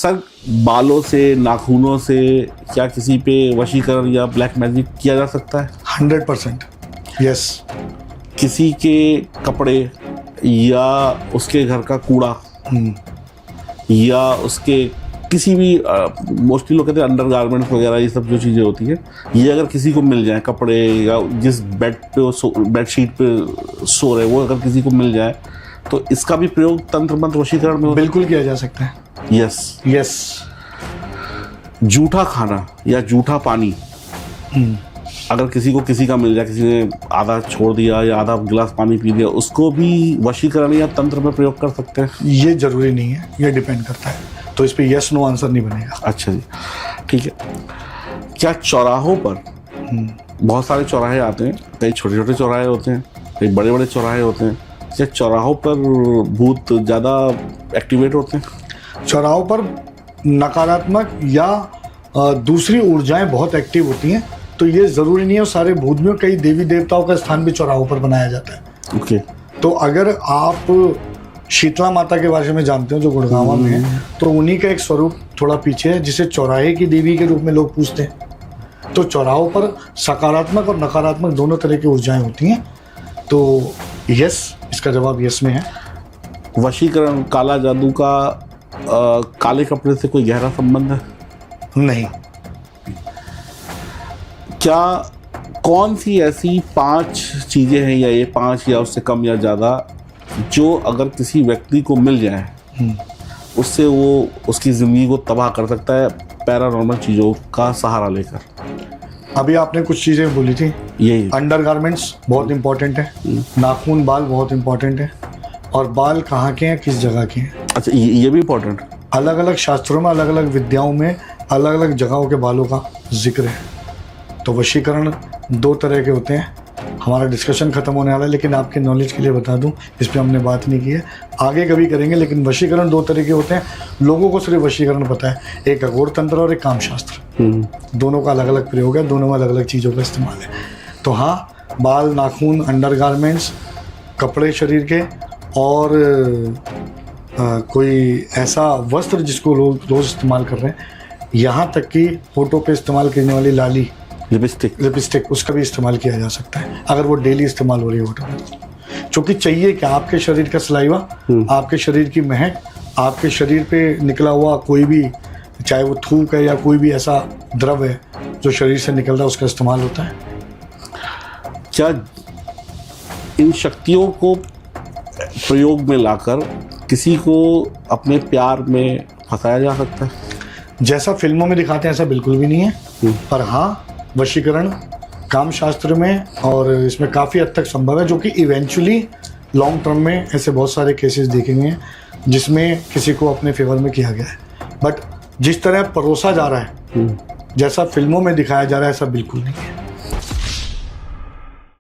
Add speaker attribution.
Speaker 1: Sir, बालों से, नाखूनों से क्या किसी पे वशीकरण या ब्लैक मैजिक किया जा सकता है?
Speaker 2: 100% यस।
Speaker 1: किसी के कपड़े या उसके घर का कूड़ा या उसके किसी भी मोस्टली लोग कहते हैं अंडरगारमेंट्स वगैरह, ये सब जो चीज़ें होती हैं, ये अगर किसी को मिल जाए, कपड़े या जिस बेड पे वो बेडशीट पे सो रहे, वो अगर किसी को मिल जाए, तो इसका भी प्रयोग तंत्र मंत्र वशीकरण में
Speaker 2: बिल्कुल किया जा सकता है।
Speaker 1: यस।
Speaker 2: यस।
Speaker 1: जूठा खाना या जूठा पानी अगर किसी को किसी का मिल जाए, किसी ने आधा छोड़ दिया या आधा गिलास पानी पी लिया, उसको भी वशीकरण या तंत्र में प्रयोग कर सकते हैं?
Speaker 2: ये जरूरी नहीं है, ये डिपेंड करता है, तो इस पे यस नो आंसर नहीं बनेगा।
Speaker 1: अच्छा जी, ठीक है। क्या चौराहों पर, बहुत सारे चौराहे आते हैं, कई छोटे छोटे चौराहे होते हैं, कई बड़े बड़े चौराहे होते हैं, क्या चौराहों पर भूत ज़्यादा एक्टिवेट होते हैं?
Speaker 2: चौराहों पर नकारात्मक या दूसरी ऊर्जाएं बहुत एक्टिव होती हैं, तो ये ज़रूरी नहीं है सारे भूत में। कई देवी देवताओं का स्थान भी चौराहों पर बनाया जाता है।
Speaker 1: ओके।
Speaker 2: तो अगर आप शीतला माता के बारे में जानते हो जो गुड़गांव में है, तो उन्हीं का एक स्वरूप थोड़ा पीछे है जिसे चौराहे की देवी के रूप में लोग पूजते हैं। तो चौराहों पर सकारात्मक और नकारात्मक दोनों तरह की ऊर्जाएं होती हैं। तो यस, इसका जवाब यस में है।
Speaker 1: वशीकरण, काला जादू का काले कपड़े से कोई गहरा संबंध है?
Speaker 2: नहीं।
Speaker 1: क्या कौन सी ऐसी 5 चीज़ें हैं, या ये 5 या उससे कम या ज़्यादा, जो अगर किसी व्यक्ति को मिल जाए उससे वो उसकी ज़िंदगी को तबाह कर सकता है पैरानॉर्मल चीज़ों का सहारा लेकर?
Speaker 2: अभी आपने कुछ चीज़ें बोली थी,
Speaker 1: यही
Speaker 2: अंडरगारमेंट्स बहुत इंपॉर्टेंट है, नाखून बाल बहुत इंपॉर्टेंट है, और बाल कहाँ के हैं, किस जगह के हैं।
Speaker 1: अच्छा, ये भी इम्पोर्टेंट।
Speaker 2: अलग अलग शास्त्रों में, अलग अलग विद्याओं में अलग अलग जगहों के बालों का जिक्र है। तो वशीकरण 2 तरह के होते हैं। हमारा डिस्कशन खत्म होने वाला है, लेकिन आपके नॉलेज के लिए बता दूं, इस पर हमने बात नहीं की है, आगे कभी करेंगे। लेकिन वशीकरण 2 तरह के होते हैं। लोगों को सिर्फ वशीकरण पता है, एक अघोर तंत्र और एक कामशास्त्र। दोनों का अलग अलग प्रयोग है, दोनों में अलग अलग चीज़ों का इस्तेमाल है। तो हाँ, बाल, नाखून, अंडरगारमेंट्स, कपड़े शरीर के, और कोई ऐसा वस्त्र जिसको लोग रोज़ इस्तेमाल कर रहे हैं, यहाँ तक कि होठों पे इस्तेमाल करने वाली लाली, लिपस्टिक, उसका भी इस्तेमाल किया जा सकता है अगर वो डेली इस्तेमाल हो रही है होठों पे। क्योंकि चाहिए क्या, आपके शरीर का सलाइवा, आपके शरीर की महक, आपके शरीर पे निकला हुआ कोई भी, चाहे वो थूक है या कोई भी ऐसा द्रव है जो शरीर से निकल रहा है, उसका इस्तेमाल होता है।
Speaker 1: क्या इन शक्तियों को प्रयोग में लाकर किसी को अपने प्यार में फंसाया जा सकता है?
Speaker 2: जैसा फिल्मों में दिखाते हैं ऐसा बिल्कुल भी नहीं है, पर हाँ, वशीकरण कामशास्त्र में और इसमें काफ़ी हद तक संभव है, जो कि इवेंचुअली लॉन्ग टर्म में ऐसे बहुत सारे केसेस देखे गए हैं जिसमें किसी को अपने फेवर में किया गया है। बट जिस तरह परोसा जा रहा है, जैसा फिल्मों में दिखाया जा रहा है, ऐसा बिल्कुल नहीं है।